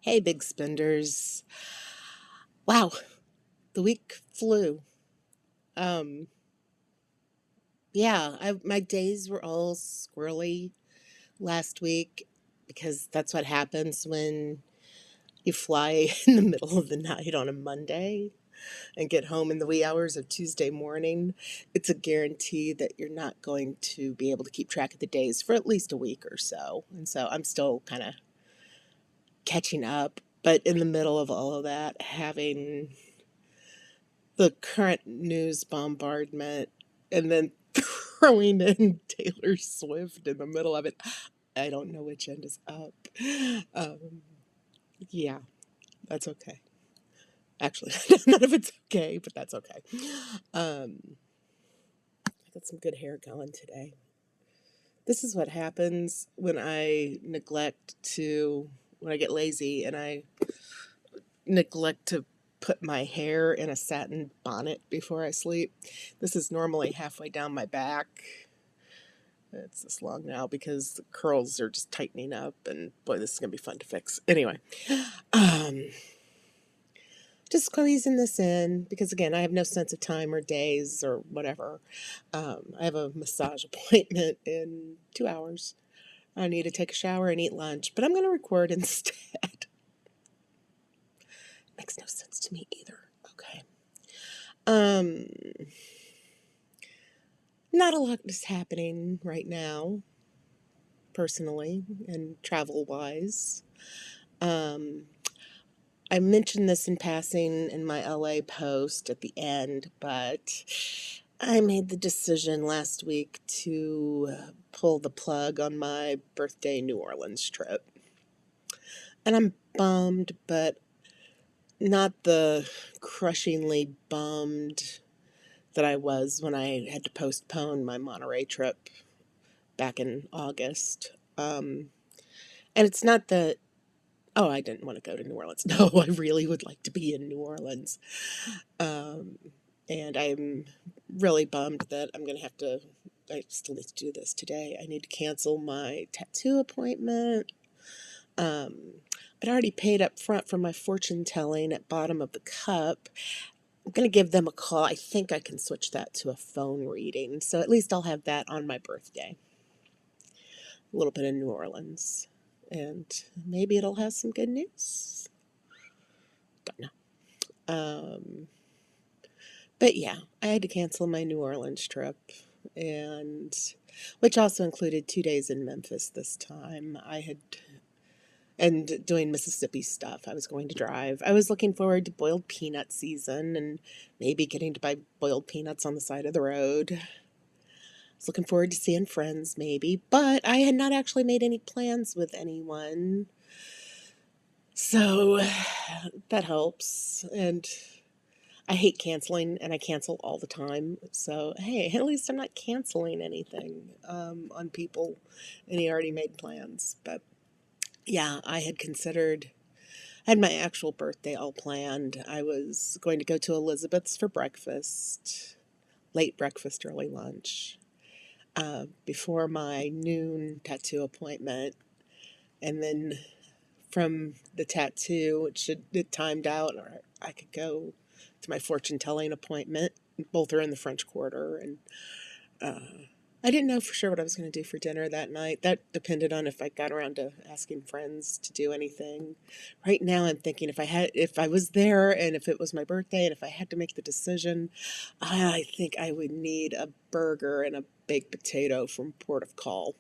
Hey, big spenders. Wow, the week flew. Um, my days were all squirrely last week because that's what happens when you fly in the middle of the night on a Monday and get home in the wee hours of Tuesday morning. It's a guarantee that you're not going to be able to keep track of the days for at least a week or so. And so I'm still kind of catching up, but in the middle of all of that, having the current news bombardment and then throwing in Taylor Swift in the middle of it. I don't know which end is up. Um, yeah, that's okay. Actually, none of it's okay, but that's okay. I got some good hair going today. This is what happens when I get lazy and I neglect to put my hair in a satin bonnet before I sleep. This is normally halfway down my back. It's this long now because the curls are just tightening up, and boy, this is going to be fun to fix. Anyway, um, just squeezing this in because, again, I have no sense of time or days or whatever. I have a massage appointment in 2 hours. I need to take a shower and eat lunch, but I'm going to record instead. Makes no sense to me either. Okay. Um, Not a lot is happening right now, personally and travel wise. Um, I mentioned this in passing in my LA post at the end, but I made the decision last week to pull the plug on my birthday New Orleans trip. And I'm bummed, but not the crushingly bummed that I was when I had to postpone my Monterey trip back in August. And it's not that, oh, I didn't want to go to New Orleans. No, I really would like to be in New Orleans. Um, and I'm really bummed that I still need to do this today. I need to cancel my tattoo appointment. Um, but I already paid up front for my fortune telling at Bottom of the Cup. I'm going to give them a call. I think I can switch that to a phone reading. So at least I'll have that on my birthday. A little bit in New Orleans. And maybe it'll have some good news. Don't know. But yeah, I had to cancel my New Orleans trip, and which also included 2 days in Memphis this time. And doing Mississippi stuff. I was going to drive. I was looking forward to boiled peanut season and maybe getting to buy boiled peanuts on the side of the road. I was looking forward to seeing friends maybe, but I had not actually made any plans with anyone. So that helps. And I hate canceling, and I cancel all the time. So, hey, at least I'm not canceling anything on people, and he already made plans. But yeah, I had my actual birthday all planned. I was going to go to Elizabeth's for breakfast, late breakfast, early lunch, before my noon tattoo appointment. And then from the tattoo, it timed out, or I could go to my fortune telling appointment. Both are in the French Quarter, and I didn't know for sure what I was going to do for dinner that night. That depended on if I got around to asking friends to do anything. Right now, I'm thinking if I was there, and if it was my birthday, and if I had to make the decision, I think I would need a burger and a baked potato from Port of Call.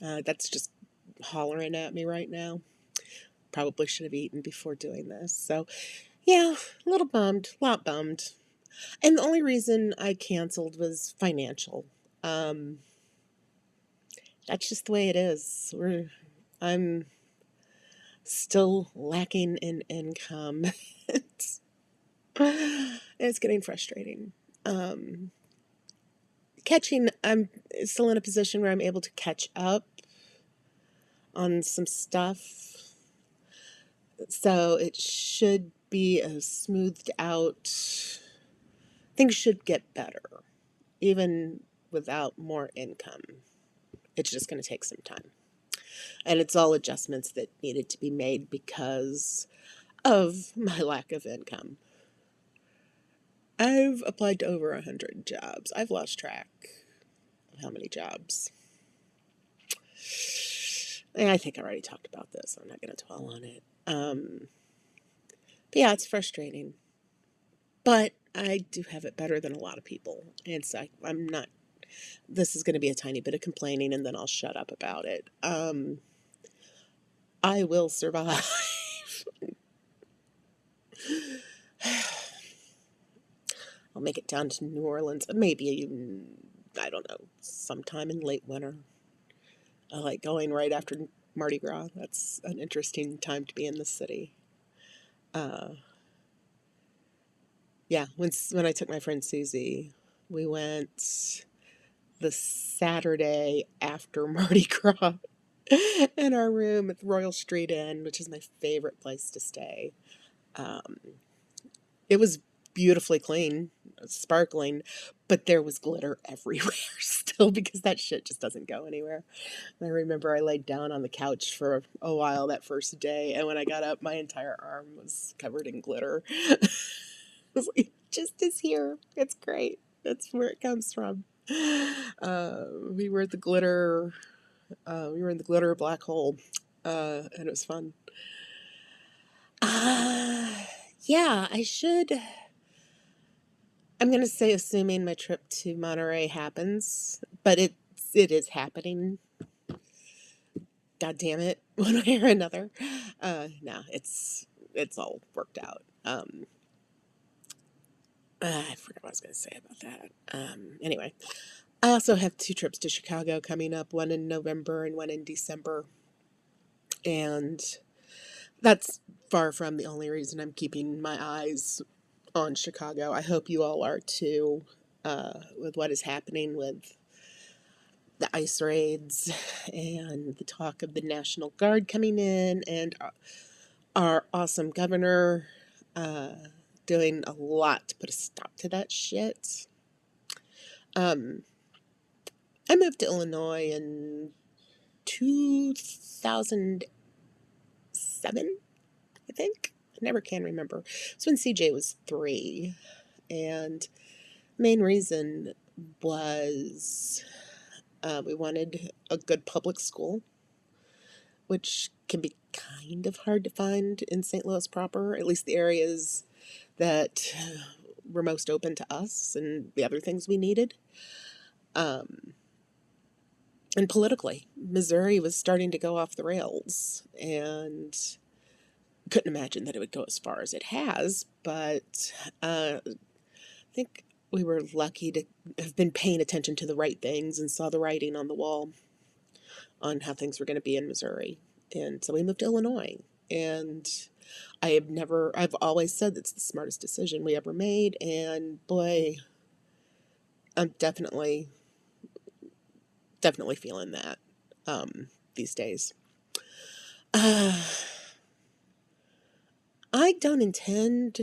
That's just hollering at me right now. Probably should have eaten before doing this. So, yeah, a little bummed, a lot bummed. And the only reason I canceled was financial. Um, that's just the way it is. I'm still lacking in income. it's, it's getting frustrating. Um, I'm still in a position where I'm able to catch up on some stuff. So it should be a smoothed out, things should get better, even without more income. It's just going to take some time. And it's all adjustments that needed to be made because of my lack of income. I've applied to over 100 jobs. I've lost track of how many jobs. And I think I already talked about this. I'm not going to dwell on it. But yeah, it's frustrating. But I do have it better than a lot of people. And so I'm not, this is going to be a tiny bit of complaining and then I'll shut up about it. I will survive. I'll make it down to New Orleans, maybe even, I don't know, sometime in late winter. I like going right after Mardi Gras. That's an interesting time to be in the city. Yeah, when I took my friend Susie, we went the Saturday after Mardi Gras in our room at the Royal Street Inn, which is my favorite place to stay. Um, it was beautifully clean, sparkling, but there was glitter everywhere still because that shit just doesn't go anywhere. And I remember I laid down on the couch for a while that first day, and when I got up, my entire arm was covered in glitter. I was like, just is here. It's great. That's where it comes from. We were at the glitter. We were in the glitter black hole, and it was fun. Yeah, I should. I'm gonna say, assuming my trip to Monterey happens, but it is happening. God damn it, one way or another. No, it's all worked out. I forgot what I was gonna say about that. Anyway, I also have 2 trips to Chicago coming up, one in November and one in December, and that's far from the only reason I'm keeping my eyes on Chicago. I hope you all are too, with what is happening with the ICE raids and the talk of the National Guard coming in and our awesome governor doing a lot to put a stop to that shit. I moved to Illinois in 2007, I think. I never can remember. It's when CJ was 3. And main reason was we wanted a good public school, which can be kind of hard to find in St. Louis proper, at least the areas that were most open to us and the other things we needed. And politically, Missouri was starting to go off the rails, and couldn't imagine that it would go as far as it has, but I think we were lucky to have been paying attention to the right things and saw the writing on the wall on how things were going to be in Missouri. And so we moved to Illinois. And I've always said it's the smartest decision we ever made. And boy, I'm definitely feeling that these days. I don't intend,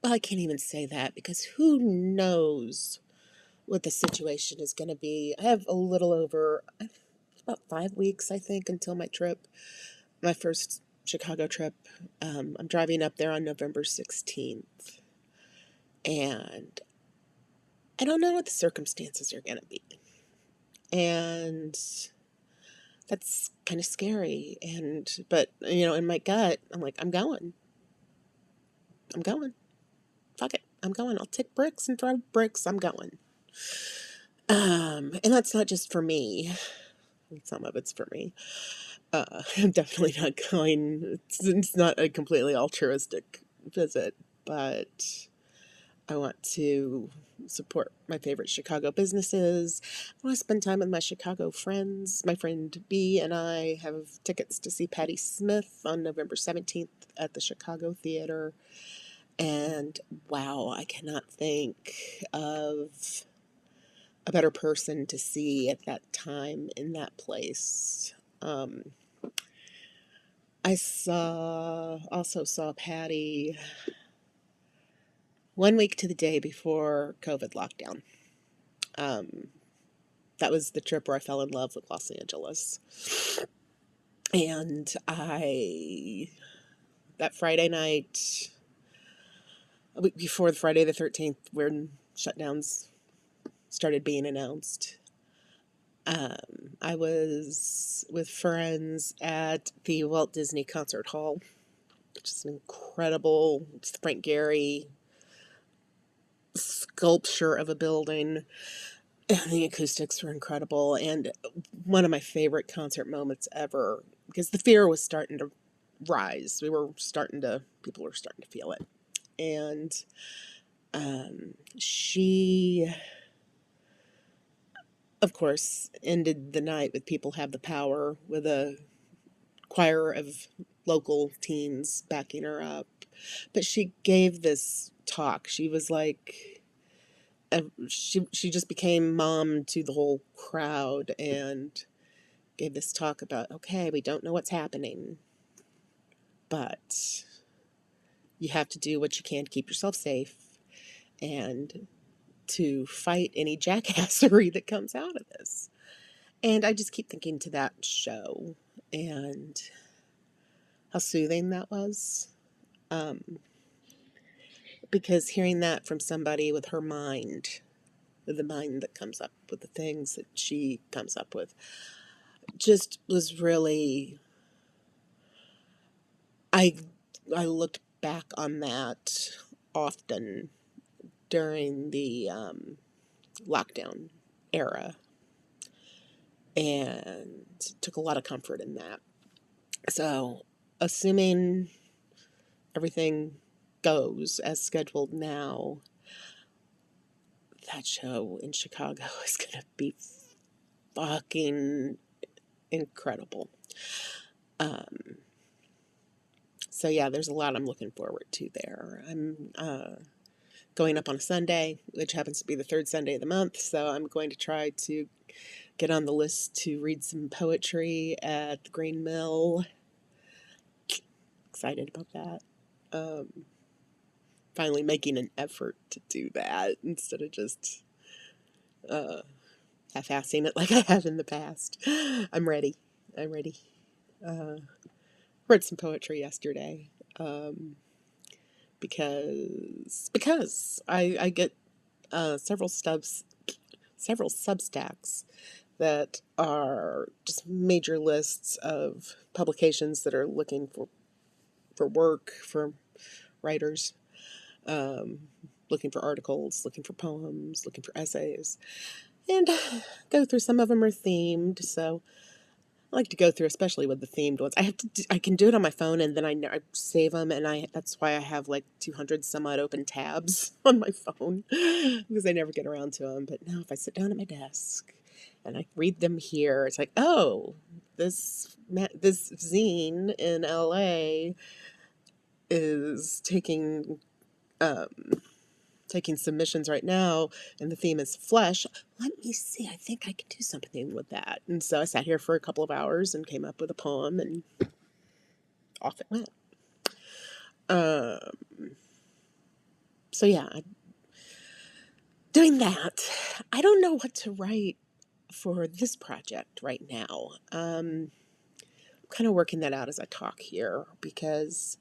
well, I can't even say that because who knows what the situation is going to be. I have a little over about 5 weeks, I think, until my trip, my first Chicago trip. I'm driving up there on November 16th, and I don't know what the circumstances are going to be. And that's kind of scary. But, in my gut, I'm like, I'm going. Fuck it. I'm going. I'll take bricks and throw bricks. I'm going. And that's not just for me. Some of it's for me. I'm definitely not going. It's not a completely altruistic visit, but I want to support my favorite Chicago businesses. I want to spend time with my Chicago friends. My friend B and I have tickets to see Patti Smith on November 17th at the Chicago Theater. And wow, I cannot think of a better person to see at that time in that place. I also saw Patti 1 week to the day before COVID lockdown. that was the trip where I fell in love with Los Angeles. And that Friday night, a week before the Friday the 13th, when shutdowns started being announced, I was with friends at the Walt Disney Concert Hall, which is an incredible Frank Gehry sculpture of a building. And the acoustics were incredible, and one of my favorite concert moments ever, because the fear was starting to rise. People were starting to feel it. And she, of course, ended the night with People Have the Power, with a choir of local teens backing her up. But she gave this talk. She was like, she just became mom to the whole crowd and gave this talk about, okay, we don't know what's happening, but you have to do what you can to keep yourself safe and to fight any jackassery that comes out of this. And I just keep thinking to that show and how soothing that was. Because hearing that from somebody with her mind, with the mind that comes up with the things that she comes up with, just was really, I looked back on that often during the lockdown era and took a lot of comfort in that. So, assuming everything goes as scheduled now, that show in Chicago is going to be fucking incredible. So yeah, there's a lot I'm looking forward to there. I'm going up on a Sunday, which happens to be the third Sunday of the month, so I'm going to try to get on the list to read some poetry at the Green Mill. Excited about that. Finally making an effort to do that instead of just half-assing it like I have in the past. I'm ready. Read some poetry yesterday. Because I get several Substacks that are just major lists of publications that are looking for work for writers, looking for articles, looking for poems, looking for essays, and go through. Some of them are themed, so I like to go through, especially with the themed ones. I can do it on my phone, and then I save them, and that's why I have like 200 some odd open tabs on my phone, because I never get around to them. But now if I sit down at my desk and I read them here, it's like, oh, this zine in LA is taking submissions right now, and the theme is flesh. Let me see, I think I can do something with that. And so I sat here for a couple of hours and came up with a poem, and off it went. So yeah, doing that. I don't know what to write for this project right now. I'm kind of working that out as I talk here, because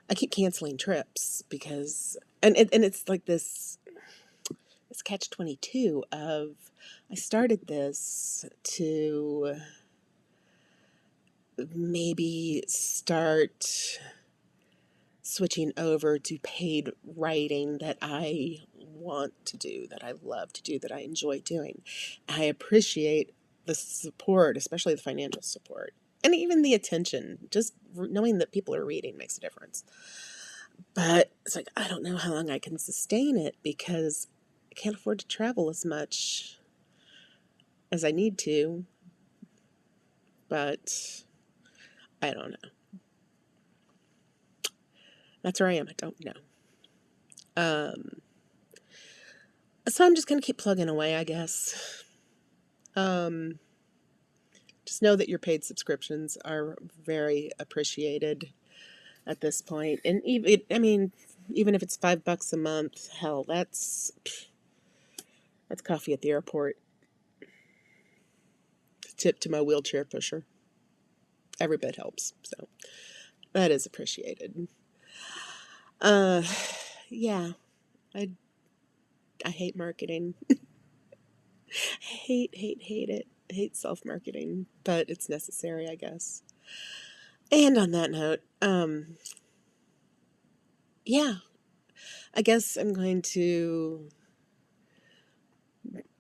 I keep canceling trips because, and it's like this catch-22 of, I started this to maybe start switching over to paid writing that I want to do, that I love to do, that I enjoy doing. I appreciate the support, especially the financial support, and even the attention. Just knowing that people are reading makes a difference. But it's like, I don't know how long I can sustain it, because I can't afford to travel as much as I need to. But I don't know. That's where I am. I don't know. So I'm just going to keep plugging away, I guess. Just know that your paid subscriptions are very appreciated at this point. And even if it's $5 a month, hell, that's coffee at the airport. tip to my wheelchair pusher. Every bit helps. So that is appreciated. Uh, yeah, I I hate marketing. Hate it. I hate self-marketing, but it's necessary, I guess. And on that note, yeah, I guess I'm going to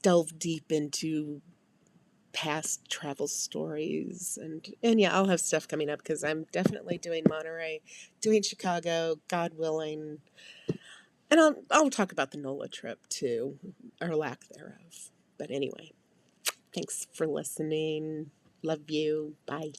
delve deep into past travel stories and yeah, I'll have stuff coming up because I'm definitely doing Monterey, doing Chicago, God willing. And I'll talk about the NOLA trip too, or lack thereof. But anyway, thanks for listening. Love you. Bye.